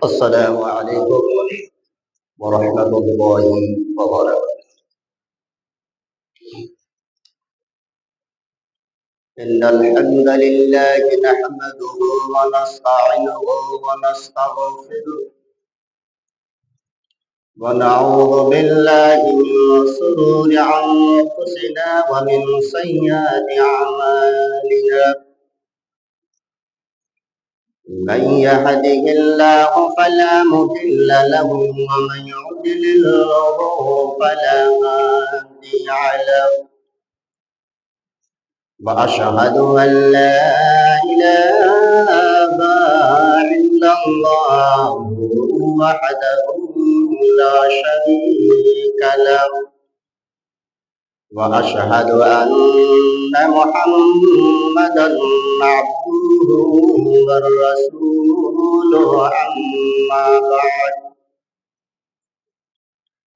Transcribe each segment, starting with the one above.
السلام عليكم ورحمة الله وبركاته. إن الحمد لله نحمده ونستعينه ونستغفره ونعوذ بالله من شرور أنفسنا ومن سيئات أعمالنا. من يهده الله فلا مضل له ومن يضلله فلا هادي له. وأشهد أن لا إله إلا الله وحده لا شريك له. وأشهد أن محمدا عبده ورسوله أما بعد.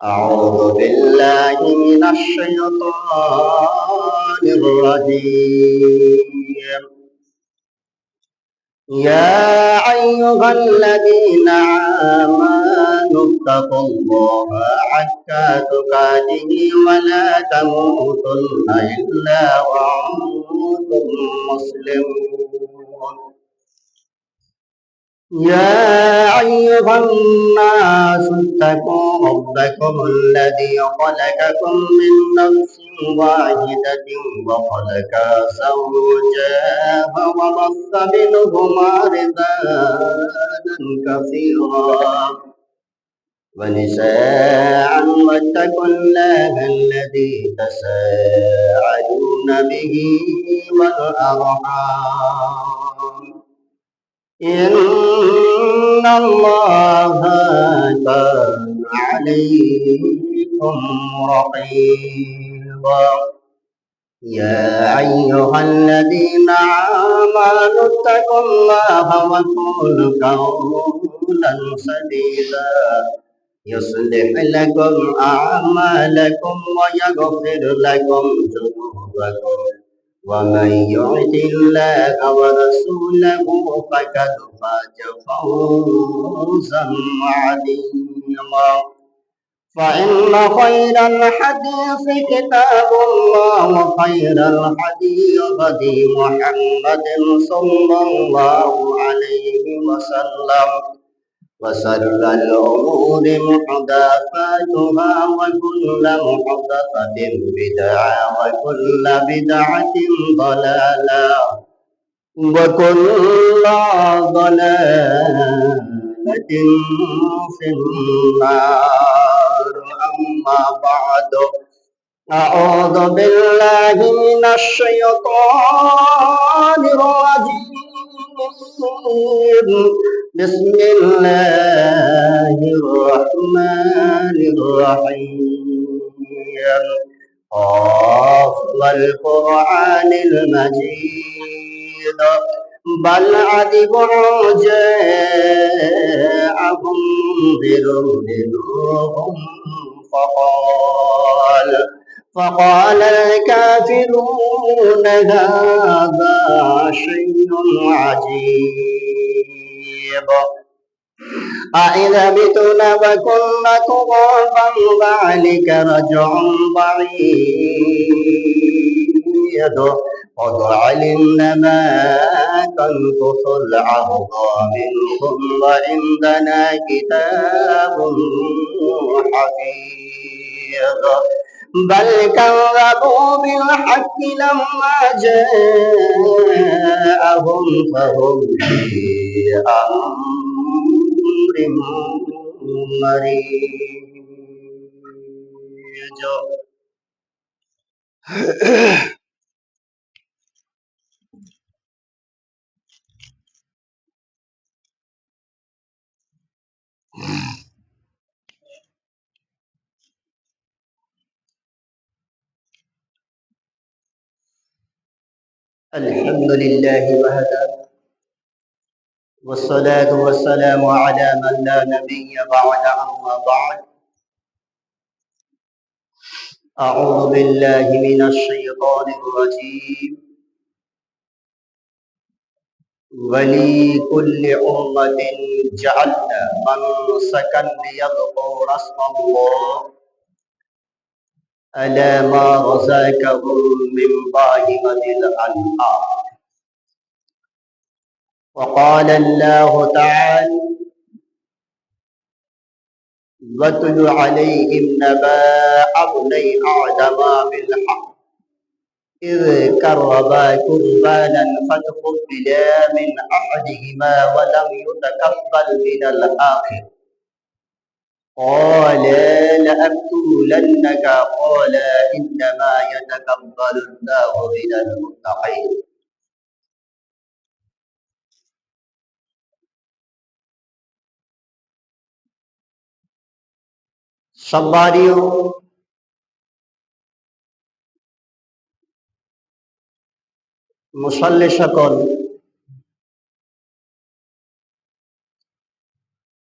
أعوذ بالله من الشيطان الرجيم. يا أيها الذين آمنوا اتقوا الله حق تقاته ولا تموتن إلا وأنتم مسلمون. يا أيها الناس اتقوا ربكم الذي خلقكم من نفس واحدة وخلق زوجها وبث منهما رجالا كثيرا ونساء واتقوا الله الذي تساءلون به والأرحام إن الله كان عليكم رقيبا. يا أيها الذين آمنوا اتقوا الله وقولوا قولا سديدا يصلح لكم أعمالكم ويغفر لكم ذنوبكم ومن يطع الله ورسوله فقد فاز فوزا عظيما. فإن خير الحديث كتاب الله وخير الهدي هدي محمد صلى الله عليه وسلم وشر الأمور محدثاتها وكل محدثة بدعة وكل بدعة ضلالة وكل ضلالة في النار. أما بعد أعوذ بالله من الشيطان الرجيم. بسم الله الرحمن الرحيم. قاف والقرآن المجيد بل عجبوا جاءهم منذر منهم فقال الكافرون هذا شيء عجيب. أإذا متنا وكنا ترابا ذلك رجع بعيد. قد علمنا ما تنقص الأرض منكم وعندنا كتاب حفيظ. بل كذبوا بالحق لما جاءهم فهم في أمر مريج. الحمد لله وحده والصلاة والسلام على من لا نبي بعد. أما بعد أعوذ بالله من الشيطان الرجيم. ولكل أمة جعلنا منسكا ليذكروا اسم الله على ما رزقهم من بهيمة الأنعام. وقال الله تعالى: واتل عليهم نبأ ابني آدم بالحق إذ قربا قربانا فتقبل من أحدهما ولم يتقبل من الآخر قال لأقتلنك قال إنما يتقبل الله من المتقين. সম্মানীয় মুসল্লি সকল,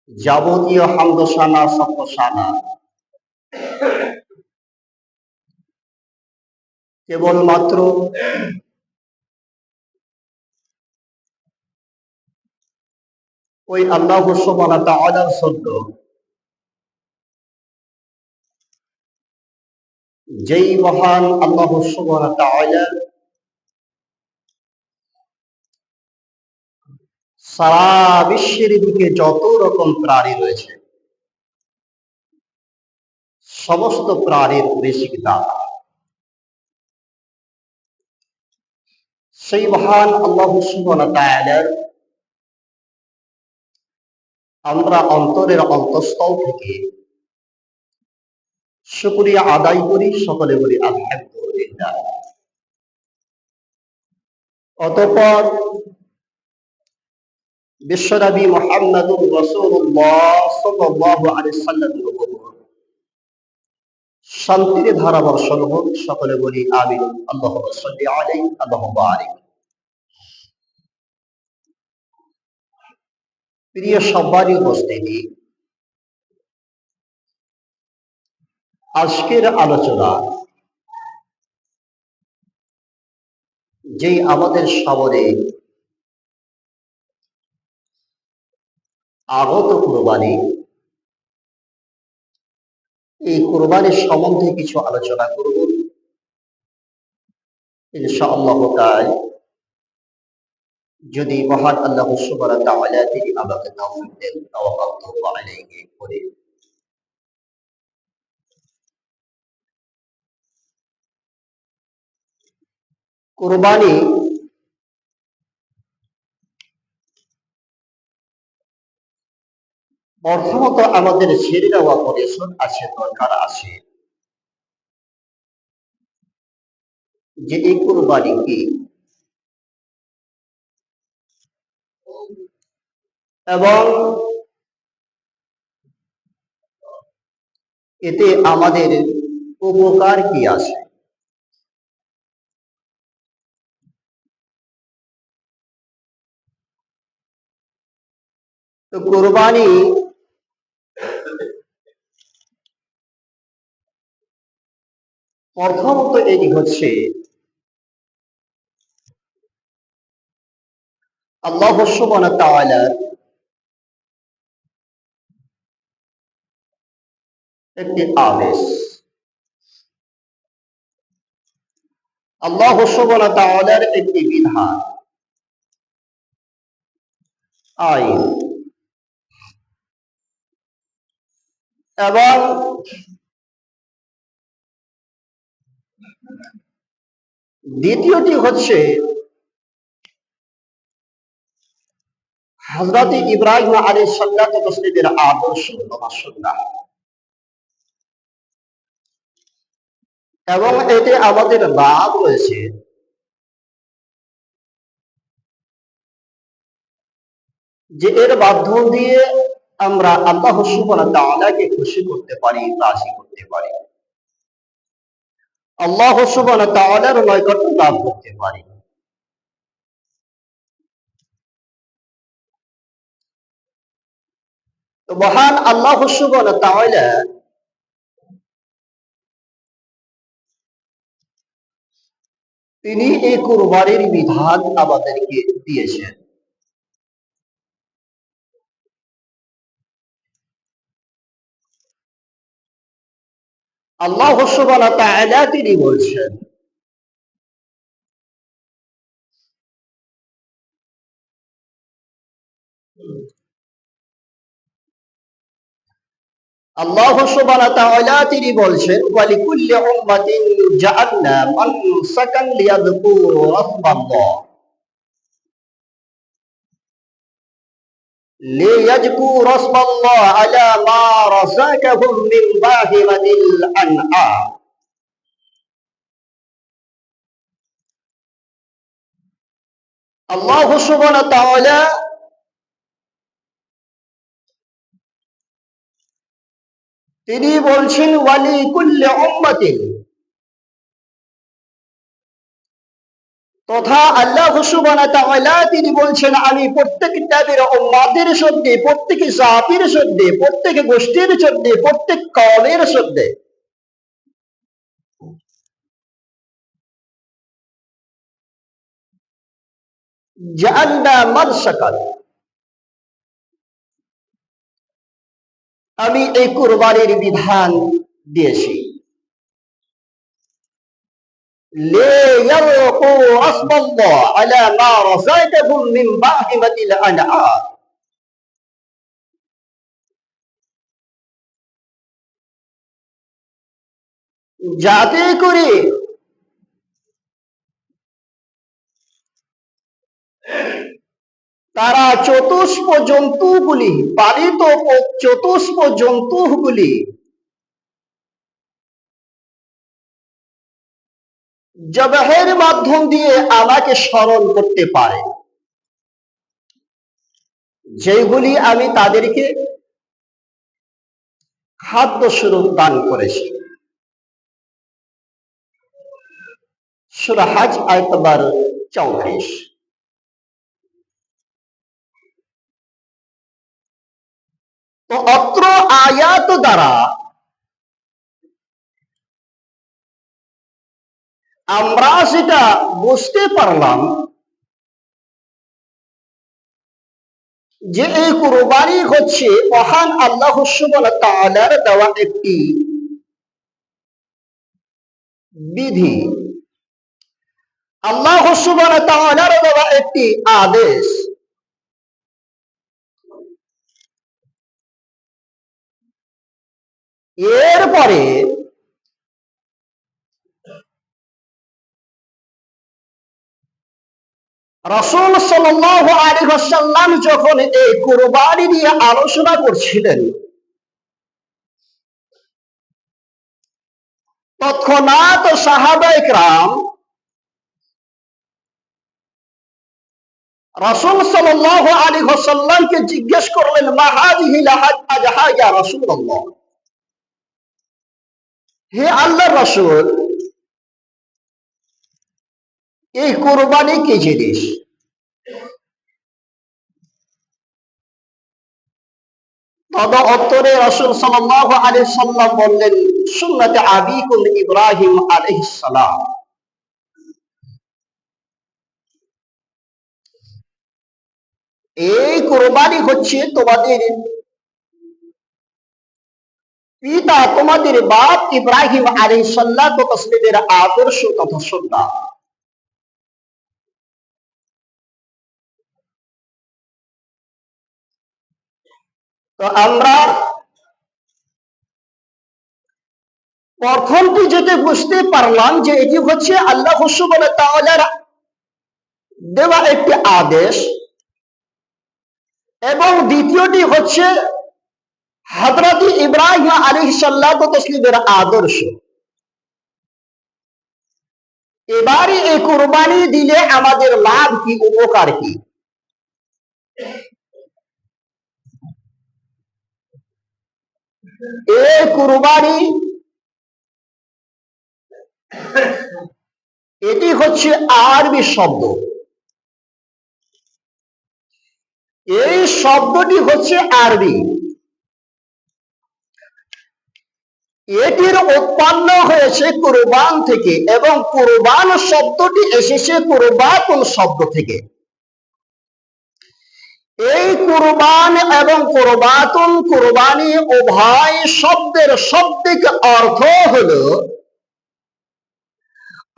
যাবতীয় হামদসানা সপ্তসানা কেবলমাত্র ওই আল্লাহ সুবহানাহু ওয়া তাআলার জন্য, যেই মহান আল্লাহ সুবহানাহু ওয়া তাআলা সারা বিশ্বের দিকে যত রকম প্রাণী রয়েছে সমস্ত প্রাণীর বেশি দাতা, সেই মহান আল্লাহ সুবহানাহু ওয়া তাআলার আমরা অন্তরের অন্তঃস্থল থেকে শুকরিয়া আদায় করি, সকলে বলি আলহামদুলিল্লাহ। অতঃপর বিশ্বনবী মুহাম্মদুর রাসূলুল্লাহ সাল্লাল্লাহু আলাইহি সাল্লামের উপর শান্তির ধারা বর্ষণ হোক, সকলে বলি আমিন। আল্লাহুম্মা সাল্লি আলাইহি আল্লাহুম্মা বারিক। প্রিয় সম্মানীয় উপস্থিতি, আজকের আলোচনা যেই আমাদের সামনে আগত কুরবানি, এই কুরবানির সম্বন্ধে কিছু আলোচনা করব ইনশাআল্লাহ তাআলা, যদি মহান আল্লাহ সুবহানাহু ওয়া তাআলা তিনি আমাকে তৌফিক দেন। তাওয়াক্কালতু আলাইহি করে কুরবানি প্রথমত আমাদের ছেড়ে দেওয়া পরিশ্রম আছে, দরকার আছে যে এই কুরবানি কি, এবং এতে আমাদের উপকার কি আছে। তো কুরবানি প্রথমত এটি হচ্ছে আল্লাহ সুবহানাহু ওয়া তাআলার একটি আদেশ, আল্লাহ সুবহানাহু ওয়া তাআলার একটি বিধান, আইন, এবং দ্বিতীয়টি হচ্ছে হযরত ইব্রাহিম আলাইহিস সালাতু ওয়াস সালামের আদর্শ বা সুন্নাহ, এবং এতে আমাদের লাভ রয়েছে যে এর মাধ্যম দিয়ে আমরা আল্লাহ সুবহানাহু ওয়া তাআলাকে খুশি করতে পারি, রাজি করতে পারি, আল্লাহ সুবহানাহু ওয়া তাআলার নৈকট্য লাভ করতে পারি। তো মহান আল্লাহ সুবহানাহু ওয়া তাআলা তিনি এই কুরবানির বিধান আমাদেরকে দিয়েছেন। আল্লাহ সুবহানাহু ওয়া তাআলা তিনি বলছেন, আল্লাহ সুবহানাহু ওয়া তাআলা তিনি বলছেন, ওয়ালিকুল্লি উম্মাতিন জাআলনা মানসাকান লিয়াযকুরু রাসমাল্লাহ লিয়াযকুরু রাসমাল্লাহ আলা মা রাযাকাহুম মিন বাহিমাতিল আনআম। আল্লাহ সুবহানাহু ওয়া তাআলা তিনি বলছেন, ওয়ালিকুল্লি উম্মাতিন, তথা আল্লাহ সুবহানাহু ওয়া তাআলা তিনি বলছেন, আমি প্রত্যেক নবীর উম্মতের সাথে, প্রত্যেক জাতির সাথে, প্রত্যেক গোষ্ঠীর সাথে, প্রত্যেক কওমের সাথে জাআলনা মানসাকান, আমি এই কুরবানির বিধান দিয়েছি, লিয়াযকুরু রাসমাল্লাহ আলা মা রাযাকাহুম মিন বাহিমাতিল আনআম, যাতে করে তারা চতুষ্প জন্তুগুলি, পালিত চতুষ্প জন্তুগুলি জবাহের মাধ্যম দিয়ে আমাকে স্মরণ করতে পারে, যেগুলি আমি তাদেরকে খাদ্য স্বরূপ দান করেছি। সূরা হজ আয়াত নম্বর 34। তো অত্র আয়াত দ্বারা আমরা সেটা বুঝতে পারলাম যে এই কুরবানি হচ্ছে মহান আল্লাহ সুবহানাহু ওয়া তাআলার দেওয়া একটি বিধি, আল্লাহ সুবহানাহু ওয়া তাআলার দেওয়া একটি আদেশ। এরপরে রাসূল সাল্লাল্লাহু আলাইহি ওয়াসাল্লাম যখন এই কুরবানি নিয়ে আলোচনা করছিলেন, তৎক্ষণাৎ সাহাবায়ে কেরাম রাসূল সাল্লাল্লাহু আলাইহি ওয়াসাল্লামকে জিজ্ঞেস করলেন, মা হাযিহিল আযহা ইয়া রাসূলুল্লাহ, হে আল্লাহর রাসূল, এই কুরবানি কি জিনিস? তদুত্তরে রাসূল সাল্লাল্লাহু আলাইহি সাল্লাম বললেন, সুন্নাতে আবিকুম ইব্রাহিম আলাইহিস সালাম, এই কুরবানি হচ্ছে তোমাদের পিতা, তোমাদের বাপ ইব্রাহিম আলাইহিস সালাতু ওয়াস সালামের আদর্শ তথা সুন্নাহ। তো আমরা প্রথমটি যেটা বুঝতে পারলাম যে এটি হচ্ছে আল্লাহ সুবহানাহু ওয়া তাআলার দেওয়া একটি আদেশ, এবং দ্বিতীয়টি হচ্ছে হযরত ইব্রাহিম আলাইহিস সালাতু ওয়াস সালামের আদর্শ। এবারে এই কুরবানি দিলে আমাদের লাভ কি, উপকার কি? এই কুরবানি এটি হচ্ছে আরবি শব্দ, এই শব্দটি হচ্ছে আরবি, এটির উৎপন্ন হয়েছে কুরবান থেকে, এবং কুরবান শব্দটি এসেছে কুরবাতুন শব্দ থেকে। এই কুরবান এবং কুরবাতুন কুরবানি উভয় শব্দের শাব্দিক অর্থ হলো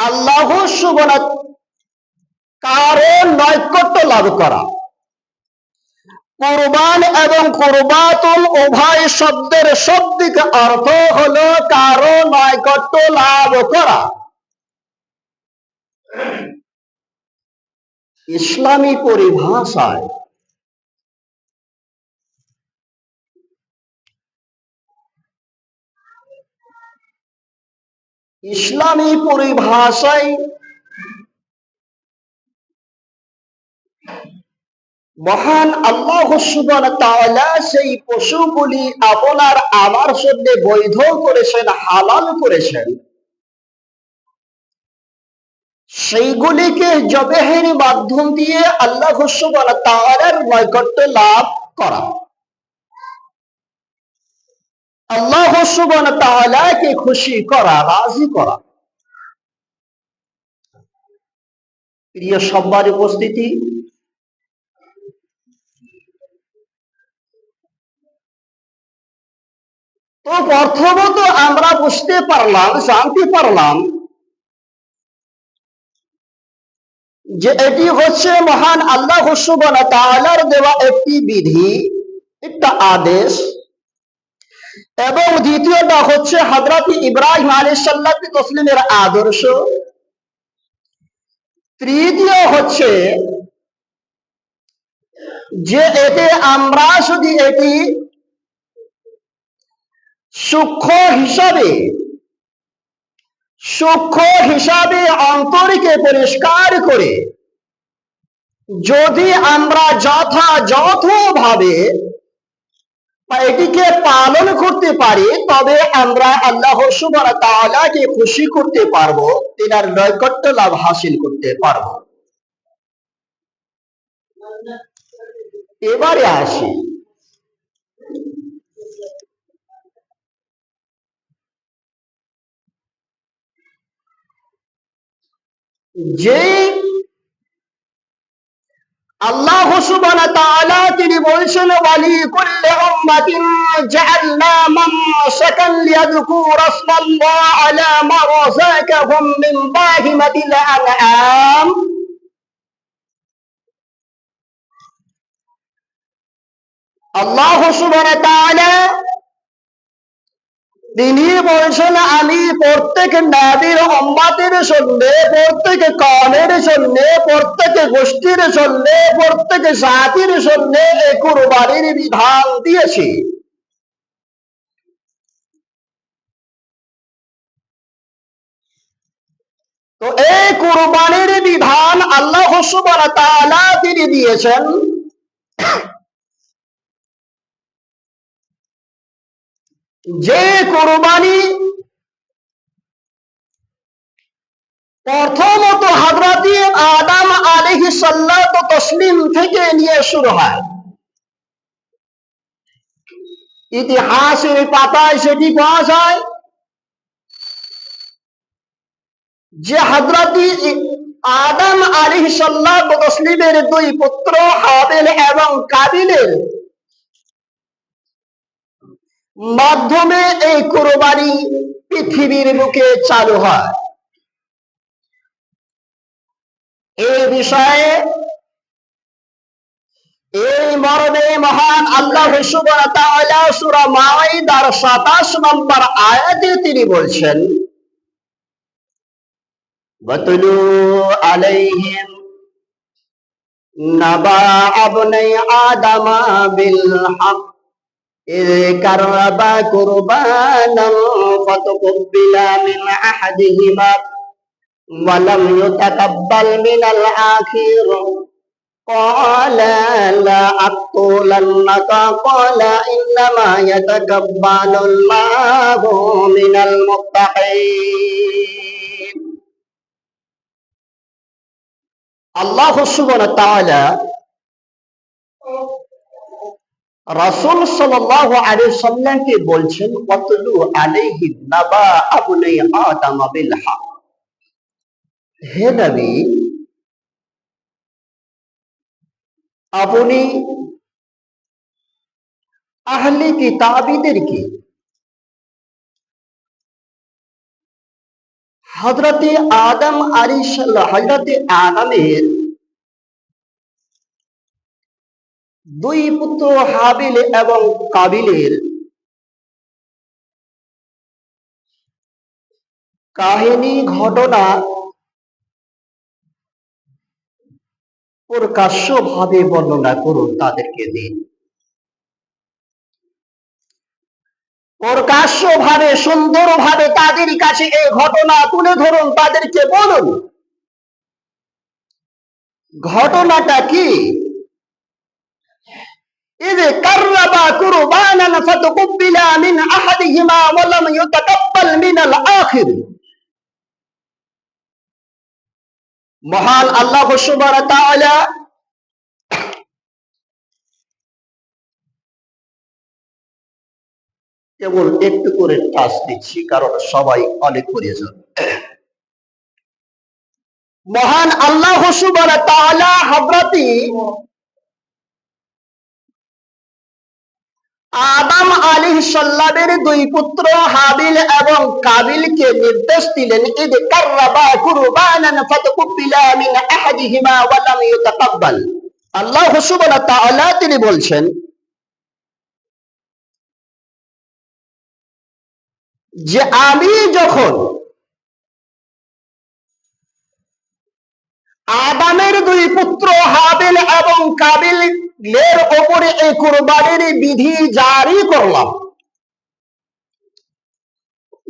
আল্লাহ সুবহানাহু কারো নৈকট্য লাভ করা। কুরবান এবং কুরবাতুন উভয় শব্দের শাব্দিক অর্থ হলো কারো নৈকট্য লাভ করা। ইসলামী পরিভাষায় ইসলামী পরিভাষায় মহান আল্লাহ সুবহানাহু ওয়া তাআলা সেই পশুগুলি আপনার আমার জন্য বৈধ করেছেন, হালাল করেছেন, সেইগুলিকে জবেহের মাধ্যম দিয়ে আল্লাহ সুবহানাহু ওয়া তাআলার নৈকট্য লাভ করা, আল্লাহ সুবহানাহু ওয়া তাআলাকে খুশি করা, রাজি করা। প্রিয় সবার উপস্থিতি, তো প্রথমত আমরা বুঝতে পারলাম, জানতে পারলাম যে এটি হচ্ছে মহান আল্লাহ সুবহানাহু ওয়া তাআলার দেওয়া একটি বিধি, একটা আদেশ। এবং দ্বিতীয়টা হচ্ছে হযরত ইব্রাহিম আলাইহিস সালাতু তাসলিমের আদর্শ। তৃতীয় হচ্ছে যে এতে আমরা যদি এটি সূক্ষ্ম হিসাবে অন্তরকে পরিষ্কার করে যদি আমরা যথাযথভাবে এটিকে পালন করতে পারি, তবে আমরা আল্লাহ সুবহানাহু ওয়া তাআলাকে খুশি করতে পারবো, তিনার নৈকট্য লাভ হাসিল করতে পারবো। এবারে আসি যে আল্লাহ সুবহানাহু ওয়া তাআলা তিনি বলছেন ওয়ালি কুল্লি উম্মাতিন জাআলনা মানসাকান লিয়াযকুরু রাসমাল্লাহি আলা মা রাযাকাহুম মিন বাহিমাতিল আনআম। আল্লাহ সুবহানাহু ওয়া তাআলা তিনি বলছেন আমি প্রত্যেক নবীর উম্মতের জন্য, প্রত্যেক কওমের জন্য, প্রত্যেক গোষ্ঠীর জন্য, প্রত্যেক জাতির জন্য এই কুরবানির বিধান দিয়েছি। তো এই কুরবানির বিধান আল্লাহ সুবহানাহু ওয়া তাআলা তিনি দিয়েছেন যে কুরবানি প্রথমত হযরত আদম আলাইহিস সালাতু তাসলিম থেকে নিয়ে শুরু হয়। ইতিহাসের পাতায় সেটি পাওয়া যায় যে হযরত আদম আলাইহিস সালাতু তাসলিমের দুই পুত্র হাবিল এবং কাবিলের মাধ্যমে এই কুরবানি পৃথিবীর বুকে চালু হয়। এই বিষয়ে এই মর্মে মহান আল্লাহ সুবহানাহু ওয়া তাআলা সূরা মাঈদার ২৭ নম্বর আয়াতে তিনি বলছেন ওয়াতুলু আলাইহিম নাবা আবনাই আদামা বিল হক إذ قربا قربانا فتقبل من أحدهما ولم يتقبل من الآخر قال لا أقتلنك قال إنما يتقبل الله من المتقين। আল্লাহ সুবহানাহু ওয়া তাআলা রাসূল সাল্লাল্লাহু আলাইহি ওয়াসাল্লামকে বলছেন ওয়াতলু আলাইহিম নাবা আবনাই আদম বিল হক। হে নবী, আপনি আহলে কিতাবীদেরকে হযরতে আদম হযরতে আদমের দুই পুত্র হাবিল এবং কাবিলের কাহিনী ঘটনা প্রকাশ্যভাবে বর্ণনা করুন, তাদেরকে দিন। প্রকাশ্যভাবে সুন্দরভাবে তাদের কাছে এই ঘটনা তুলে ধরুন, তাদেরকে বলুন ঘটনাটা কি। إذ قربا قربانا فتقبل من أحدهما ولم يتقبل من الآخر। মহান আল্লাহ সুবহানাহু ওয়া তাআলা কেবল একটু করে টাচ দিচ্ছি, কারণ সবাই অনেক প্রয়োজন। মহান আল্লাহ সুবহানাহু ওয়া তাআলা হযরত আদম আলাইহিস সালামের দুই পুত্র হাবিল এবং কাবিলকে নির্দেশ দিলেন, ইদ কাররাবা কুরবানান ফাতাকুবিলা মিন আহাদিহিমা ওয়া লাম ইউতাকাব্বাল। আল্লাহ সুবহানাহু ওয়া তাআলা তিনি বলছেন যে আমি যখন আদমের দুই পুত্র হাবিল এবং কাবিলের উপরে এই কুরবানির বিধি জারি করলাম,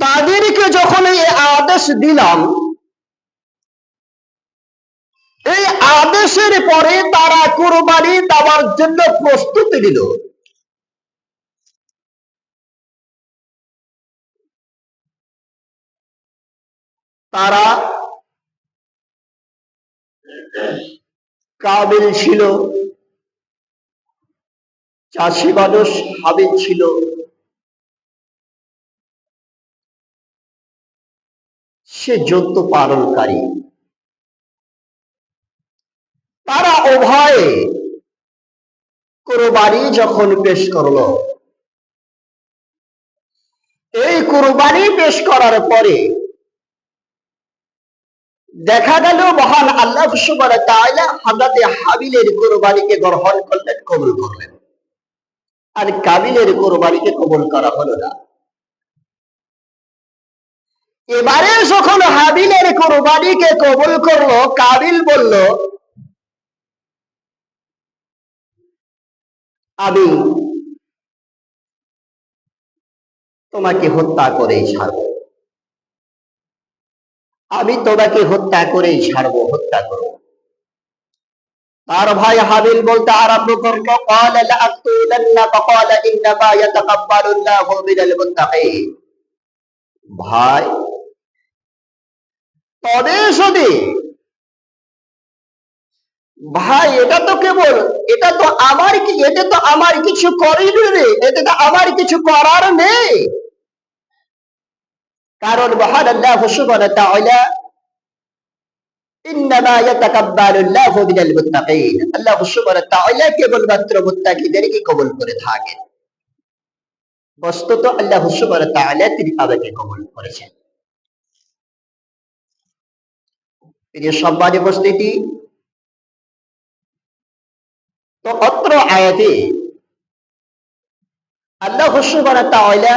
তাদেরকে যখন এই আদেশ দিলাম, এই আদেশের পরে তারা কুরবানি দেওয়ার জন্য প্রস্তুতি নিল। তারা কাবিল ছিল চাষি মানুষ, হাবিল ছিল সে জন্তু পালনকারী। তারা উভয়ে কুরবানি যখন পেশ করলো, এই কুরবানি পেশ করার পরে দেখা গেল মহান আল্লাহ সুবহানাহু ওয়া তাআলা হযরত হাবিলের কুরবানিকে গ্রহণ করলেন, কবুল করলেন, আর কাবিলের কুরবানিকে কবুল করা হলো না। এবারে যখন হাবিলের কুরবানিকে কবুল করলো, কাবিল বলল আমি তোমাকে হত্যা করেই ছাড়বো, আমি তোমাকে হত্যা করেই ছাড়বো, হত্যা করবো। তার ভাই হাবিল বলতে আরম্ভ করলো, ক্বালা লাআকতুলান্নাকা ক্বালা ইন্নামা ইয়াতাকাব্বালুল্লাহু মিনাল মুত্তাকিন। ভাই, তবে যদি ভাই এটা তো আমার কিছু করিনি রে, এটা তো আমার কিছু করার নেই। কারণ মহান আল্লাহ সুবহানাহু ওয়া তাআলা ইন্নামা ইয়াতাকাব্বালুল্লাহু মিনাল মুত্তাকিন, আল্লাহ সুবহানাহু ওয়া তাআলা কেবলমাত্র মুত্তাকিদেরকে কবুল করে থাকেন। বস্তুত আল্লাহ সুবহানাহু ওয়া তাআলা তিনি আমাকে কবুল করেছেন। প্রিয় সম্মানিত উপস্থিতি, তো অত্র আয়াতে আল্লাহ সুবহানাহু ওয়া তাআলা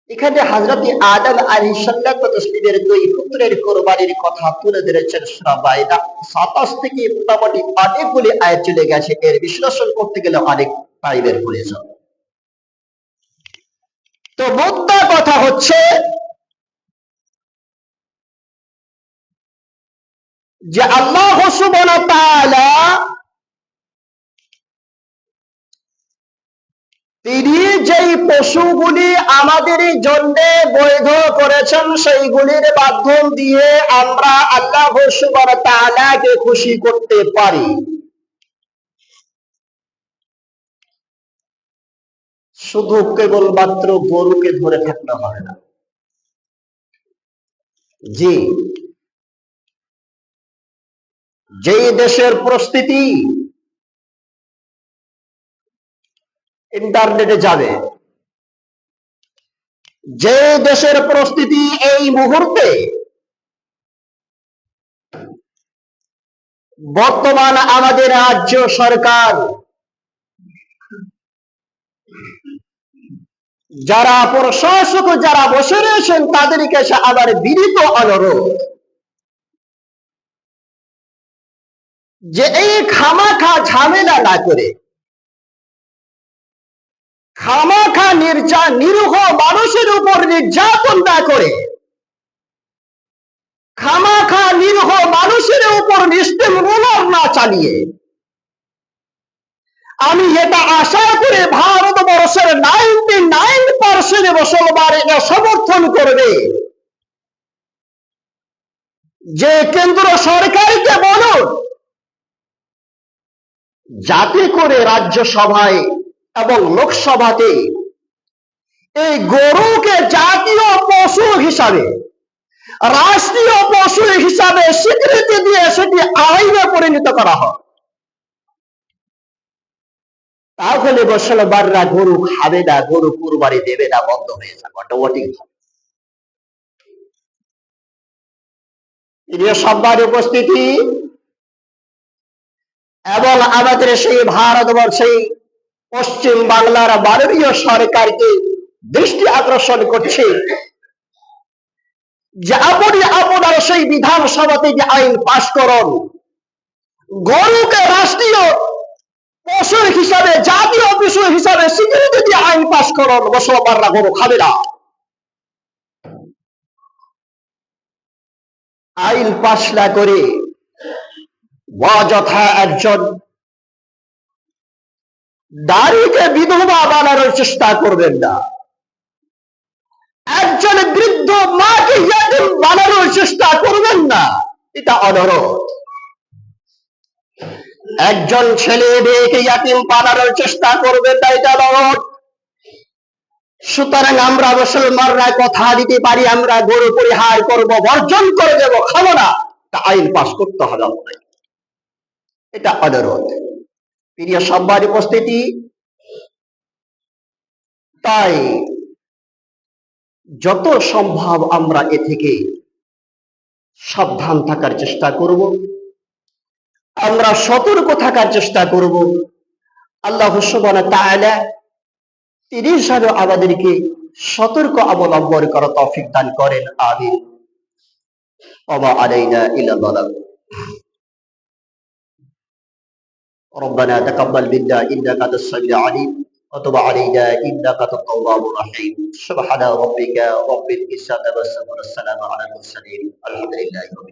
এখানে হযরত আদম আলাইহিস সালাম ও তাসলিমের দুই পুত্রের কুরবানির কথা তুলে ধরেছেন। সূরা মাইদা 27 থেকে মোটামুটি অনেকগুলি আয়াত চলে গেছে, এর বিশ্লেষণ করতে গেলে অনেক টাইমের প্রয়োজন। তো মোদ্দা কথা হচ্ছে যে আল্লাহ সুবহানাহু ওয়া তাআলা তিনি যেই পশুগুলি আমাদের জন্য বৈধ করেছেন, সেইগুলির মাধ্যম দিয়ে আমরা আল্লাহ সুবহানাহু ওয়া তাআলাকে খুশি করতে পারি। শুধু কেবলমাত্র গরুকে ধরে থাকলে হবে না। জি, যেই দেশের পরিস্থিতি, ইন্টারনেটে যাবে, যে দেশের পরিস্থিতি এই মুহূর্তে বর্তমান আমাদের রাজ্য সরকার যারা প্রশাসক যারা বসে রয়েছেন তাদেরকে আবার বিনীত অনুরোধ যে এই খামাখা ঝামেলা না করে, খামাখা নিরীহ মানুষের উপর নির্যাতন না করে, খামাখা নিরীহ মানুষের উপর নিষ্ঠুর না চালিয়ে, আমি এটা আশা করে ভারতবর্ষের 99% মুসলমান এটা সমর্থন করবে যে কেন্দ্র সরকারকে বলুন যাতে করে রাজ্যসভায় এবং লোকসভাতে এই গরুকে জাতীয় পশু হিসাবে, রাষ্ট্রীয় পশু হিসাবে স্বীকৃতি দিয়ে সেটি আইনে পরিণত করা হয়। তাহলে মুসলমানরা গরু খাবে না, গরু কুরবানি দেবে না, বন্ধ হয়ে যাবে অটোমেটিক। সবার উপস্থিতি এবং আমাদের সেই ভারতবর্ষে পশ্চিম বাংলার মাননীয় সরকারকে দৃষ্টি আকর্ষণ করছে যে আপনি আপনার সেই বিধানসভাতে যে আইন পাশ করুন, গরুকে রাষ্ট্রীয় পশু হিসাবে, জাতীয় পশু হিসাবে স্বীকৃতি দিয়ে আইন পাশ করুন, মুসলমানরা গরু খাবে না। আইন পাশ না করে অযথা একজন নারীকে বিধবা বানানোর চেষ্টা করবেন না, একজন বৃদ্ধ মাকে ইয়াতীম বানানোর চেষ্টা করবেন না, এটা অনুরোধ। একজন ছেলে মেয়েকে ইয়াতীম বানানোর চেষ্টা করবেন না, এটা অনুরোধ। সুতরাং আমরা মুসলমানরা কথা দিতে পারি, আমরা গরু পরিহার করব, বর্জন করে দেব, খাবো না, তা আইন পাশ করতে হবে, এটা অনুরোধ। প্রিয় সবার উপস্থিতি, তাই যত সম্ভব আমরা এ থেকে সাবধান থাকার চেষ্টা করব, আমরা সতর্ক থাকার চেষ্টা করব। আল্লাহ সুবহানাহু ওয়া তাআলা তিনি যেন আমাদেরকে সতর্ক অবলম্বন করার তৌফিক দান করেন, আমিন। ওয়া মা আলাইনা ইল্লাল বালাগ। ربنا تقبل منا انك انت السميع العليم وتب علينا انك انت التواب الرحيم. سبحان ربك رب العزة عما يصفون، والسلام على المرسلين، الحمد لله رب العالمين.